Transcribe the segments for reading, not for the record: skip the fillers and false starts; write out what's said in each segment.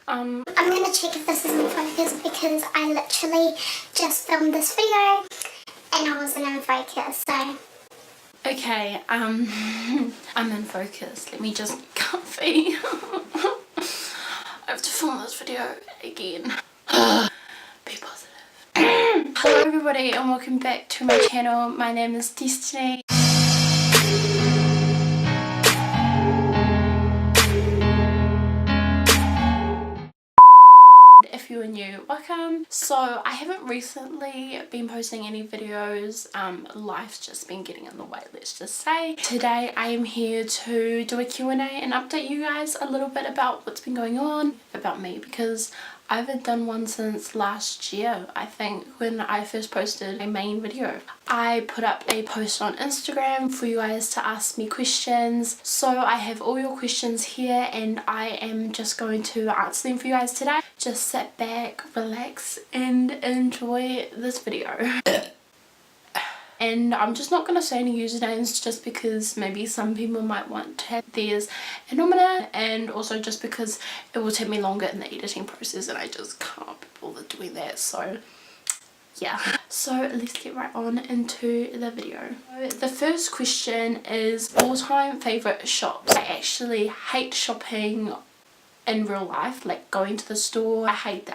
I'm gonna check if this is in focus because I literally just filmed this video and I wasn't in focus, so. Okay, I'm in focus. Let me just get comfy. I have to film this video again. Be positive. Hello everybody and welcome back to my channel. My name is Destiny. If you are new, welcome. So I haven't recently been posting any videos. Life's just been getting in the way, let's just say. Today I am here to do a Q&A and update you guys a little bit about what's been going on about me, because I haven't done one since last year, I think, when I first posted a main video. I put up a post on Instagram for you guys to ask me questions. So I have all your questions here and I am just going to answer them for you guys today. Just sit back, relax and enjoy this video. And I'm just not going to say any usernames just because maybe some people might want to have theirs anonymous, and also just because it will take me longer in the editing process and I just can't be bothered doing that. So yeah, so let's get right on into the video. The first question is all-time favourite shops. I actually hate shopping in real life, like going to the store. I hate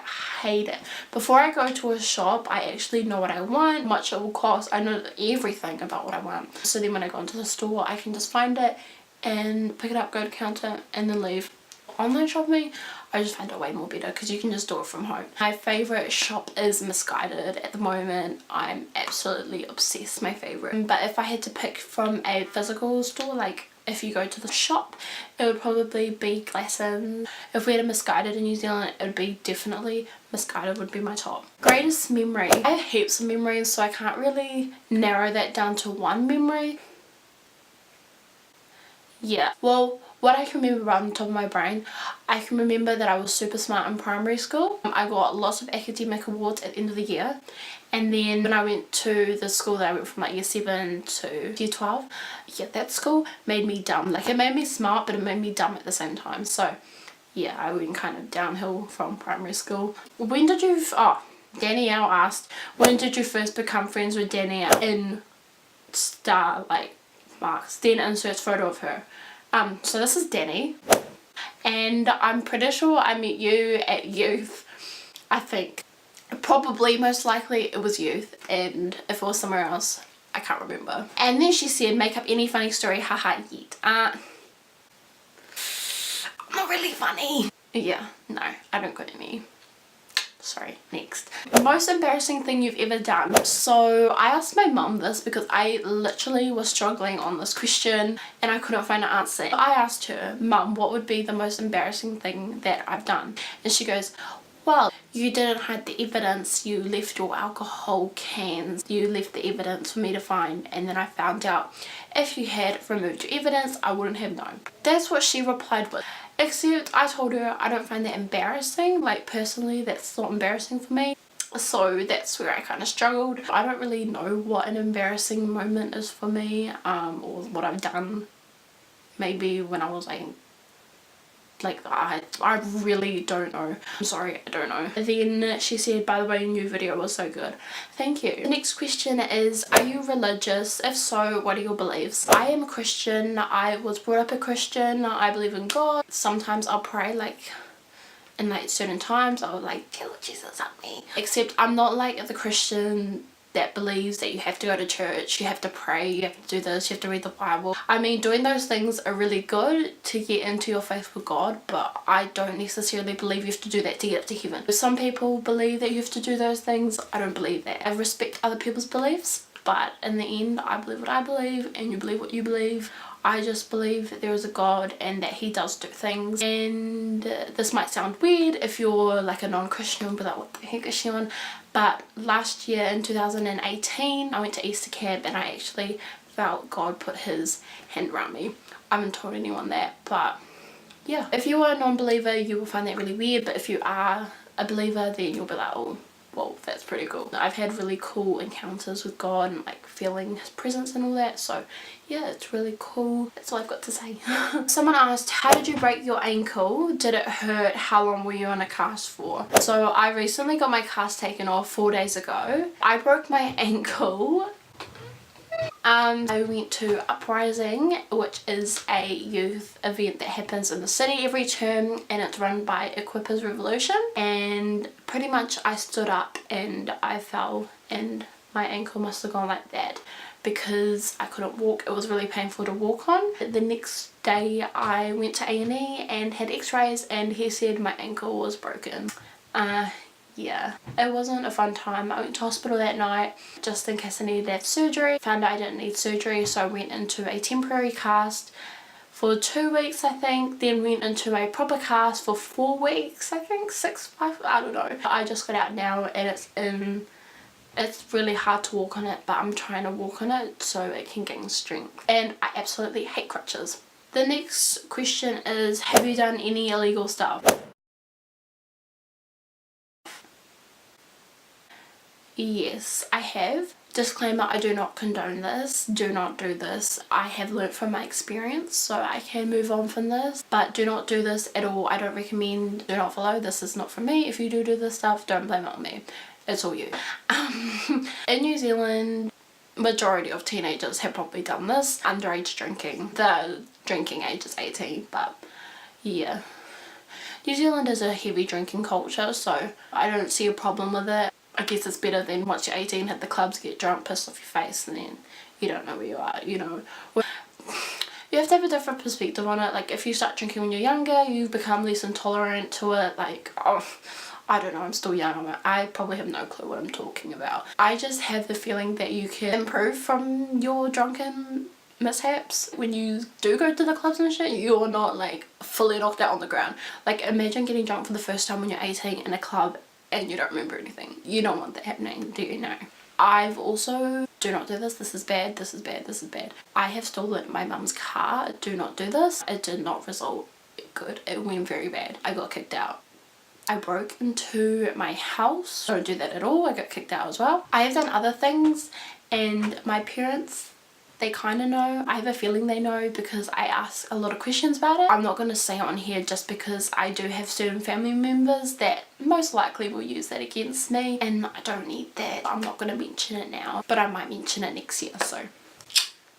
it. Before I go to a shop, I actually know what I want, how much it will cost. I know everything about what I want. So then when I go into the store, I can just find it and pick it up, go to counter and then leave. Online shopping, I just find it way more better because you can just do it from home. My favourite shop is Misguided at the moment. I'm absolutely obsessed, my favourite. But if I had to pick from a physical store, like if you go to the shop, it would probably be Glassons. If we had a Misguided in New Zealand, it would be definitely Misguided would be my top. Greatest memory. I have heaps of memories, so I can't really narrow that down to one memory. Yeah, well, what I can remember right on the top of my brain, I can remember that I was super smart in primary school. I got lots of academic awards at the end of the year. And then when I went to the school that I went from like year 7 to year 12, yeah, that school made me dumb. Like it made me smart, but it made me dumb at the same time. So yeah, I went kind of downhill from primary school. When did you, Danielle asked, when did you first become friends with Danielle in star like marks? Then inserts photo of her. So this is Danny, and I'm pretty sure I met you at youth. I think probably most likely it was youth, and if it was somewhere else I can't remember. And then she said, make up any funny story, haha. Yet not really funny. Yeah, no, I don't got any. Sorry. Next, most embarrassing thing you've ever done. So I asked my mum this because I literally was struggling on this question and I couldn't find an answer. I asked her, Mum, what would be the most embarrassing thing that I've done? And she goes, well, you didn't hide the evidence, you left your alcohol cans, you left the evidence for me to find, and then I found out if you had removed your evidence I wouldn't have known. That's what she replied with. Except I told her I don't find that embarrassing, like personally that's not embarrassing for me. So that's where I kind of struggled. I don't really know what an embarrassing moment is for me, or what I've done maybe when I was like I really don't know. I'm sorry, I don't know. Then she said, by the way, your new video was so good. Thank you. The next question is, are you religious? If so, what are your beliefs? I am a Christian. I was brought up a Christian. I believe in God. Sometimes I'll pray like in like certain times. I'll like tell Jesus help me. Except I'm not like the Christian that believes that you have to go to church, you have to pray, you have to do this, you have to read the Bible. I mean, doing those things are really good to get into your faith with God, but I don't necessarily believe you have to do that to get up to heaven. Some people believe that you have to do those things. I don't believe that. I respect other people's beliefs, but in the end I believe what I believe and you believe what you believe. I just believe that there is a God and that he does do things. And this might sound weird if you're like a non-Christian and be like, what the heck is she on? But last year in 2018 I went to Easter camp and I actually felt God put his hand around me. I haven't told anyone that, but yeah. If you are a non-believer you will find that really weird, but if you are a believer then you'll be like, oh, well, that's pretty cool. I've had really cool encounters with God and like feeling his presence and all that, so yeah, it's really cool. That's all I've got to say. Someone asked, how did you break your ankle? Did it hurt? How long were you on a cast for? So I recently got my cast taken off 4 days ago. I broke my ankle. I went to Uprising, which is a youth event that happens in the city every term, and it's run by Equippers Revolution, and pretty much I stood up and I fell and my ankle must have gone like that because I couldn't walk. It was really painful to walk on. The next day I went to A&E and had x-rays, and he said my ankle was broken. Yeah, it wasn't a fun time. I went to hospital that night just in case I needed to have surgery. Found out I didn't need surgery, so I went into a temporary cast for 2 weeks I think, then went into a proper cast for 4 weeks I think, 6, 5, I don't know. I just got out now and it's really hard to walk on it, but I'm trying to walk on it so it can gain strength, and I absolutely hate crutches. The next question is, have you done any illegal stuff? Yes, I have. Disclaimer, I do not condone this. Do not do this. I have learnt from my experience, so I can move on from this. But do not do this at all. I don't recommend, do not follow. This is not for me. If you do this stuff, don't blame it on me. It's all you. In New Zealand, majority of teenagers have probably done this. Underage drinking. The drinking age is 18, but yeah. New Zealand is a heavy drinking culture, so I don't see a problem with it. I guess it's better than once you're 18, hit the clubs, get drunk, piss off your face, and then you don't know where you are, you know. You have to have a different perspective on it. Like, if you start drinking when you're younger, you become less intolerant to it. Like, oh, I don't know, I'm still young. I probably have no clue what I'm talking about. I just have the feeling that you can improve from your drunken mishaps when you do go to the clubs and shit. You're not like fully knocked out on the ground. Like, imagine getting drunk for the first time when you're 18 in a club and you don't remember anything. You don't want that happening, do you know? I've also, do not do this, this is bad, this is bad, this is bad. I have stolen my mum's car. Do not do this. It did not result good. It went very bad. I got kicked out. I broke into my house. Don't do that at all. I got kicked out as well. I have done other things, and my parents, they kind of know. I have a feeling they know because I ask a lot of questions about it. I'm not going to say it on here just because I do have certain family members that most likely will use that against me, and I don't need that. I'm not going to mention it now, but I might mention it next year, so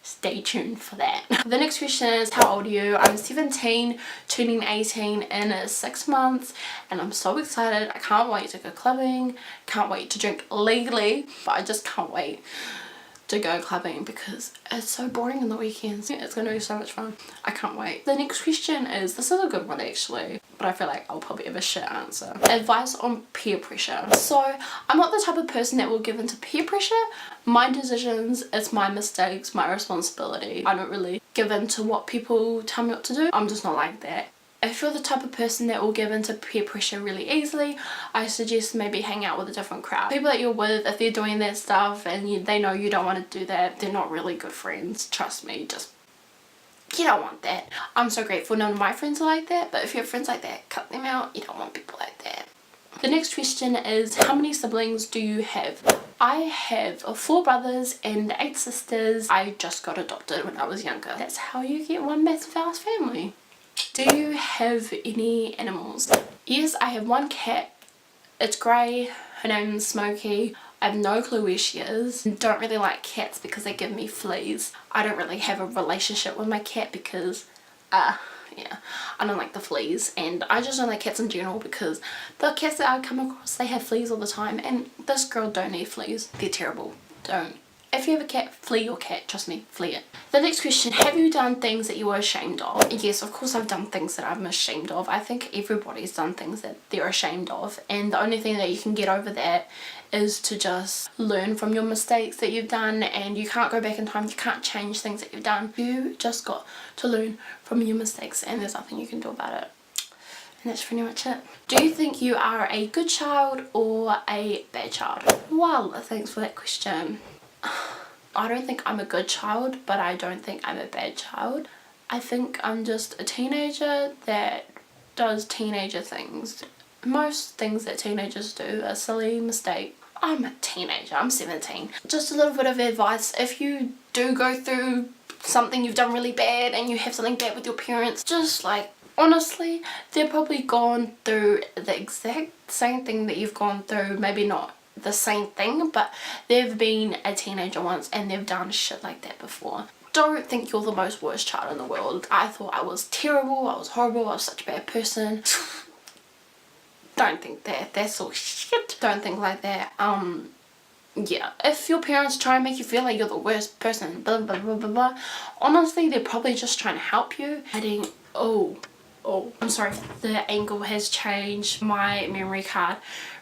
stay tuned for that. The next question is, how old are you? I'm 17, turning 18 in 6 months, and I'm so excited. I can't wait to go clubbing, can't wait to drink legally, but I just can't wait to go clubbing because it's so boring on the weekends. It's gonna be so much fun. I can't wait. The next question is, this is a good one actually, but I feel like I'll probably have a shit answer. Advice on peer pressure. So I'm not the type of person that will give into peer pressure. My decisions, it's my mistakes, my responsibility. I don't really give in to what people tell me what to do. I'm just not like that. If you're the type of person that will give into peer pressure really easily, I suggest maybe hang out with a different crowd. People that you're with, if they're doing that stuff and they know you don't want to do that, they're not really good friends. Trust me, you don't want that. I'm so grateful none of my friends are like that, but if you have friends like that, cut them out. You don't want people like that. The next question is, how many siblings do you have? I have 4 brothers and 8 sisters. I just got adopted when I was younger. That's how you get one massive house family. Do you have any animals? Yes, I have one cat. It's grey. Her name's Smokey. I have no clue where she is. Don't really like cats because they give me fleas. I don't really have a relationship with my cat because, yeah, I don't like the fleas, and I just don't like cats in general because the cats that I come across, they have fleas all the time, and this girl don't need fleas. They're terrible. Don't. If you have a cat, flee your cat. Trust me, flee it. The next question, have you done things that you were ashamed of? Yes, of course I've done things that I'm ashamed of. I think everybody's done things that they're ashamed of, and the only thing that you can get over that is to just learn from your mistakes that you've done, and you can't go back in time. You can't change things that you've done. You just got to learn from your mistakes, and there's nothing you can do about it. And that's pretty much it. Do you think you are a good child or a bad child? Well, thanks for that question. I don't think I'm a good child, but I don't think I'm a bad child. I think I'm just a teenager that does teenager things. Most things that teenagers do are silly mistake. I'm a teenager, I'm 17. Just a little bit of advice, if you do go through something you've done really bad and you have something bad with your parents, just like, honestly, they've probably gone through the exact same thing that you've gone through. Maybe not the same thing, but they've been a teenager once and they've done shit like that before. Don't think you're the most worst child in the world. I thought I was terrible, I was horrible, I was such a bad person. Don't think that. That's all shit. Don't think like that. Yeah, if your parents try and make you feel like you're the worst person, blah blah blah blah blah, honestly, they're probably just trying to help you. Oh, I'm sorry, the angle has changed. My memory card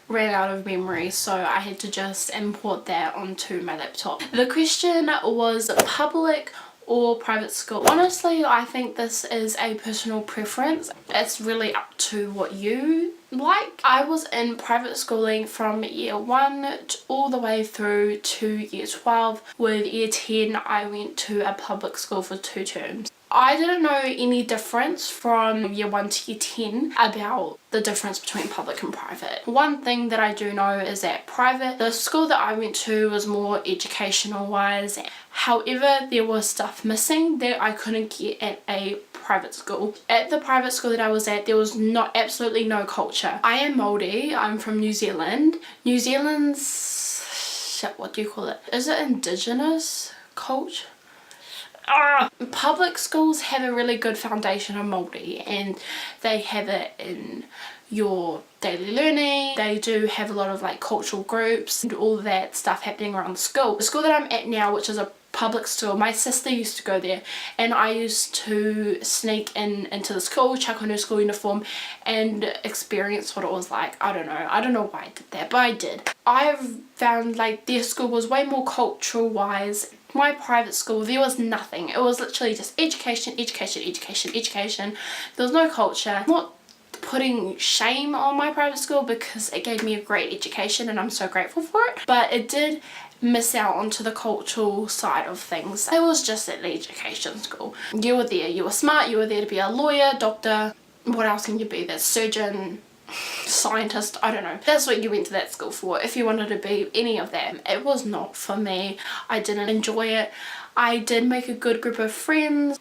ran out of memory, so I had to just import that onto my laptop. The question was public or private school. Honestly, I think this is a personal preference. It's really up to what you like. I was in private schooling from year 1 all the way through to year 12. With year 10 I went to a public school for 2 terms. I didn't know any difference from year 1 to year 10 about the difference between public and private. One thing that I do know is that private, the school that I went to was more educational wise. However, there was stuff missing that I couldn't get at a private school. At the private school that I was at, there was absolutely no culture. I am Māori, I'm from New Zealand. New Zealand's, shit, what do you call it? Is it indigenous culture? Public schools have a really good foundation of Māori, and they have it in your daily learning. They do have a lot of like cultural groups and all that stuff happening around the school. The school that I'm at now, which is a public school, my sister used to go there, and I used to sneak into the school, chuck on her school uniform and experience what it was like. I don't know why I did that, but I did. I've found like their school was way more cultural wise. My private school, there was nothing. It was literally just education, education, education, education. There was no culture. I'm not putting shame on my private school because it gave me a great education and I'm so grateful for it, but it did miss out onto the cultural side of things. It was just an education school. You were there, you were smart, you were there to be a lawyer, doctor, what else can you be? That surgeon, scientist, I don't know. That's what you went to that school for, if you wanted to be any of that. It was not for me. I didn't enjoy it. I did make a good group of friends.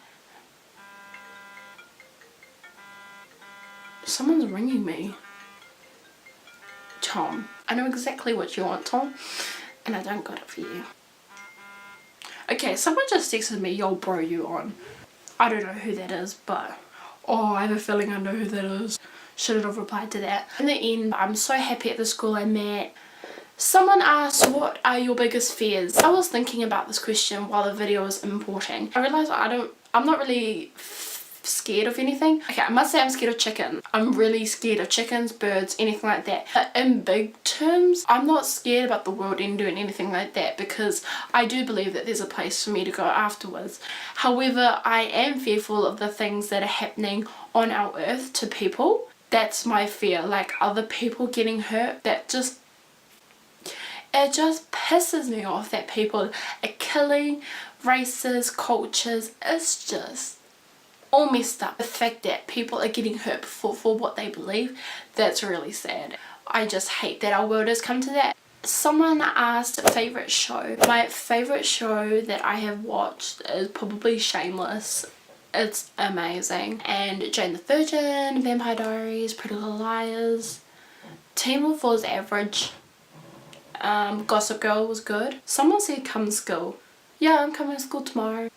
Someone's ringing me. Tom, I know exactly what you want, Tom, and I don't got it for you. Okay, someone just texted me, yo bro, you on. I don't know who that is, but oh, I have a feeling I know who that is. Shouldn't have replied to that. In the end, I'm so happy at the school I'm at. Someone asked, what are your biggest fears? I was thinking about this question while the video was importing. I realised I'm not really scared of anything. Okay, I must say I'm scared of chicken. I'm really scared of chickens, birds, anything like that. But in big terms, I'm not scared about the world ending or anything like that, because I do believe that there's a place for me to go afterwards. However, I am fearful of the things that are happening on our earth to people. That's my fear, like other people getting hurt. It just pisses me off that people are killing races, cultures. It's just all messed up. The fact that people are getting hurt for what they believe, that's really sad. I just hate that our world has come to that. Someone asked favourite show. My favourite show that I have watched is probably Shameless. It's amazing. And Jane the Virgin, Vampire Diaries, Pretty Little Liars. Teen Wolf was average. Gossip Girl was good. Someone said come to school. Yeah, I'm coming to school tomorrow.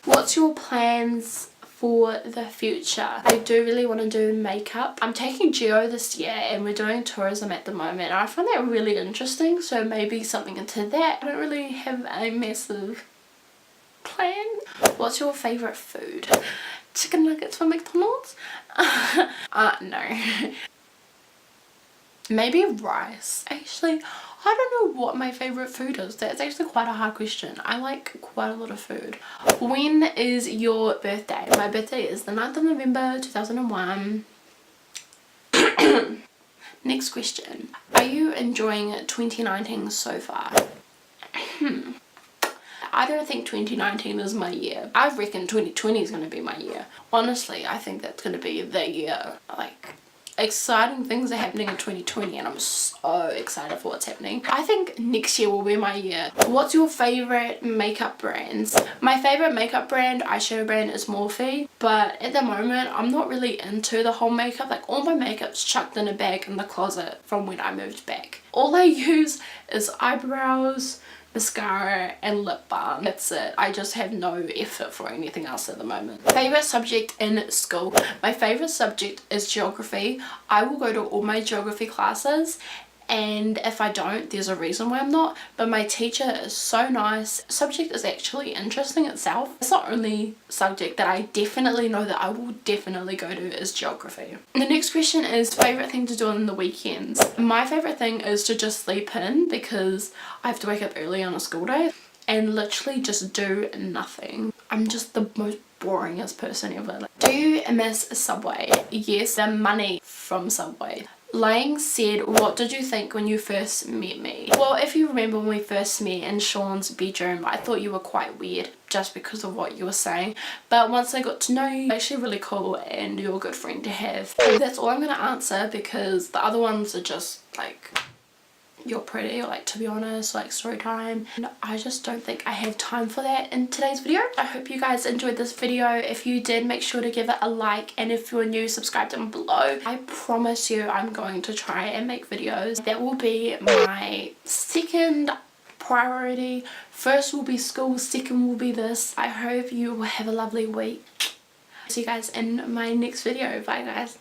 What's your plans for the future? I do really want to do makeup. I'm taking geo this year and we're doing tourism at the moment. And I find that really interesting, so maybe something into that. I don't really have a massive plan. What's your favourite food? Chicken nuggets from McDonald's? No. Maybe rice. Actually, I don't know what my favourite food is. That's actually quite a hard question. I like quite a lot of food. When is your birthday? My birthday is the 9th of November 2001. Next question. Are you enjoying 2019 so far? I don't think 2019 is my year. I reckon 2020 is going to be my year. Honestly, I think that's going to be the year. Like, exciting things are happening in 2020 and I'm so excited for what's happening. I think next year will be my year. What's your favorite makeup brands? My favorite makeup brand, eyeshadow brand, is Morphe, but at the moment I'm not really into the whole makeup. Like, all my makeup's chucked in a bag in the closet from when I moved back. All I use is eyebrows, mascara and lip balm. That's it. I just have no effort for anything else at the moment. Favorite subject in school? My favorite subject is geography. I will go to all my geography classes, and if I don't, there's a reason why I'm not, but my teacher is so nice. Subject is actually interesting itself. It's the only subject that I definitely know that I will definitely go to is geography. The next question is favorite thing to do on the weekends. My favorite thing is to just sleep in, because I have to wake up early on a school day and literally just do nothing. I'm just the most boringest person ever. Do you miss Subway? Yes, the money from Subway. Lang said, what did you think when you first met me? Well, if you remember when we first met in Sean's bedroom, I thought you were quite weird just because of what you were saying, but once I got to know you, you're actually really cool and you're a good friend to have. That's all I'm going to answer, because the other ones are just like, you're pretty, or like, to be honest, like story time, and I just don't think I have time for that in today's video. I hope you guys enjoyed this video. If you did, make sure to give it a like, and if you're new, subscribe down below. I promise you I'm going to try and make videos. That will be my second priority. First will be school, second will be this. I hope you will have a lovely week. See you guys in my next video. Bye guys.